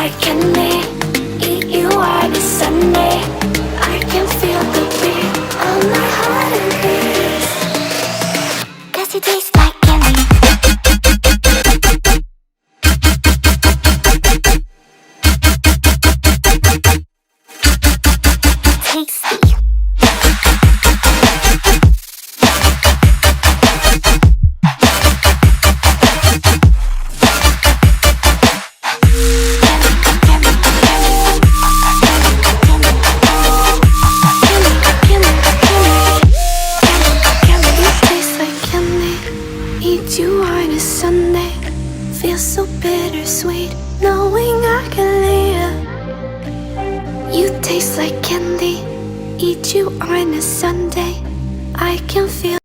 like candy. Eat you on a Sunday. I can feel the beat of my heart and beats. 'Cause you taste like candy. Tasty. Eat you on a Sunday. Feels so bittersweet knowing I can live. You taste like candy. Eat you on a Sunday. I can feel